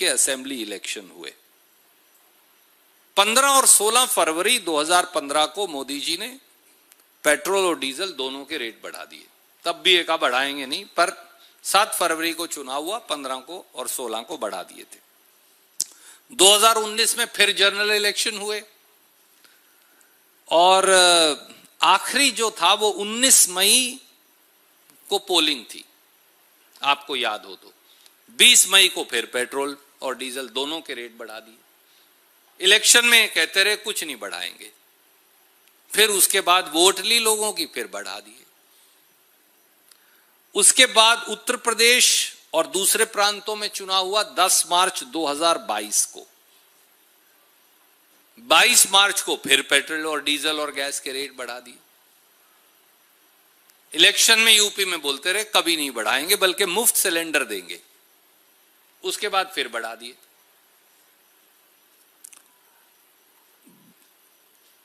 के assembly election हुए। 15 और 16 फरवरी 2015 को मोदी जी ने पेट्रोल और डीजल दोनों के रेट बढ़ा दिए। तब भी एक बढ़ाएंगे नहीं, पर 7 फरवरी को चुनाव हुआ, 15 को और 16 को बढ़ा दिए थे। 2019 में फिर जनरल इलेक्शन हुए और आखिरी जो था वो 19 मई को पोलिंग थी, आपको याद हो तो। 20 मई को फिर पेट्रोल और डीजल दोनों के रेट बढ़ा दिए। इलेक्शन में कहते रहे कुछ नहीं बढ़ाएंगे, फिर उसके बाद वोट ली लोगों की, फिर बढ़ा दिए। उसके बाद उत्तर प्रदेश और दूसरे प्रांतों में चुनाव हुआ 10 मार्च 2022 को। 22 मार्च को फिर पेट्रोल और डीजल और गैस के रेट बढ़ा दिए। इलेक्शन में यूपी में बोलते रहे कभी नहीं बढ़ाएंगे, बल्कि मुफ्त सिलेंडर देंगे। उसके बाद फिर बढ़ा दिए।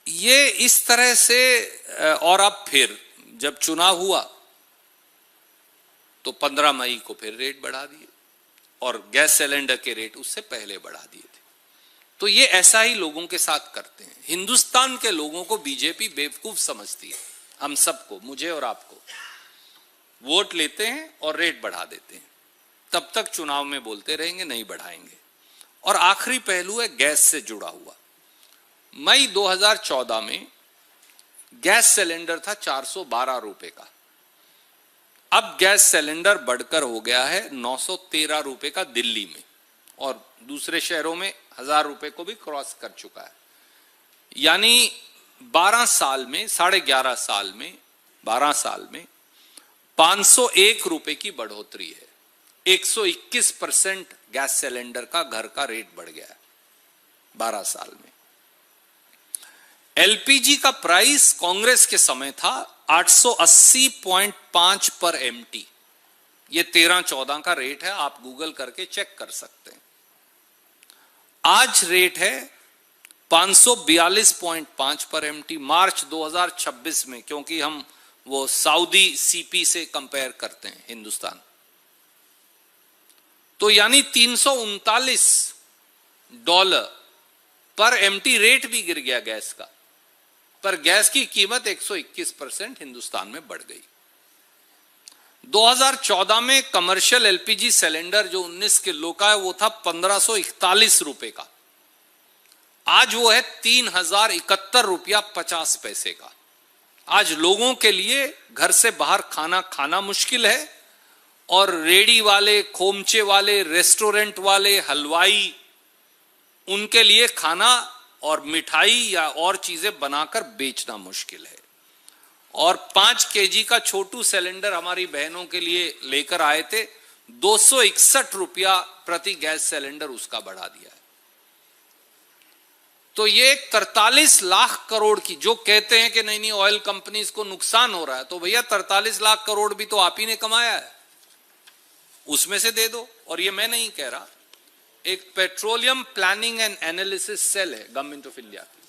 ये इस तरह से, और अब फिर जब चुनाव हुआ तो 15 मई को फिर रेट बढ़ा दिए और गैस सिलेंडर के रेट उससे पहले बढ़ा दिए थे। तो ये ऐसा ही लोगों के साथ करते हैं। हिंदुस्तान के लोगों को बीजेपी बेवकूफ समझती है, हम सबको, मुझे और आपको। वोट लेते हैं और रेट बढ़ा देते हैं, तब तक चुनाव में बोलते रहेंगे नहीं बढ़ाएंगे। और आखिरी पहलू है गैस से जुड़ा हुआ। मई 2014 में गैस सिलेंडर था 412 रुपए का। अब गैस सिलेंडर बढ़कर हो गया है 913 रुपए का दिल्ली में, और दूसरे शहरों में 1000 रुपए को भी क्रॉस कर चुका है। यानी 12 साल में, 11.5 साल में, 12 साल में 501 रुपए की बढ़ोतरी है। 121% गैस सिलेंडर का घर का रेट बढ़ गया है 12 साल में। एलपीजी का प्राइस कांग्रेस के समय था 880.5 पर एमटी। ये 13-14 का रेट है, आप गूगल करके चेक कर सकते हैं। आज रेट है 542.5 पर एमटी, मार्च 2026 में, क्योंकि हम वो सऊदी सीपी से कंपेयर करते हैं हिंदुस्तान। तो यानी $339 पर एमटी रेट भी गिर गया गैस का, पर गैस की कीमत 121% हिंदुस्तान में बढ़ गई। 2014 में कमर्शियल एलपीजी सिलेंडर जो 19 किलो का है वो था 1541 रुपए का। आज वो है 3071 रुपया 50 पैसे का। आज लोगों के लिए घर से बाहर खाना खाना मुश्किल है, और रेडी वाले, खोमचे वाले, रेस्टोरेंट वाले, हलवाई, उनके लिए खाना और मिठाई या और चीजें बनाकर बेचना मुश्किल है। और 5 केजी का छोटू सिलेंडर हमारी बहनों के लिए लेकर आए थे, 261 रुपया प्रति गैस सिलेंडर उसका बढ़ा दिया है। तो ये 43 लाख करोड़ की, जो कहते हैं कि नहीं ऑयल कंपनीज को नुकसान हो रहा है, तो भैया 43 लाख करोड़ भी तो आप ही ने कमाया है, उसमें से दे दो। और ये मैं नहीं कह रहा, एक petroleum planning and analysis cell है गवर्नमेंट ऑफ इंडिया की,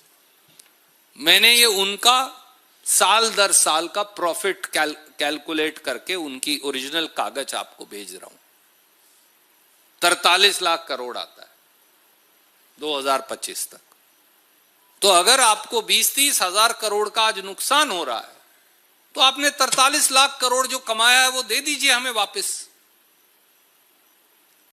मैंने ये उनका साल दर साल का प्रॉफिट कैलकुलेट करके उनकी ओरिजिनल कागज आपको भेज रहा हूं। 43 लाख करोड़ आता है 2025 तक। तो अगर आपको 20-30 हजार करोड़ का आज नुकसान हो रहा है, तो आपने 43 लाख करोड़ जो कमाया है वो दे दीजिए हमें वापस।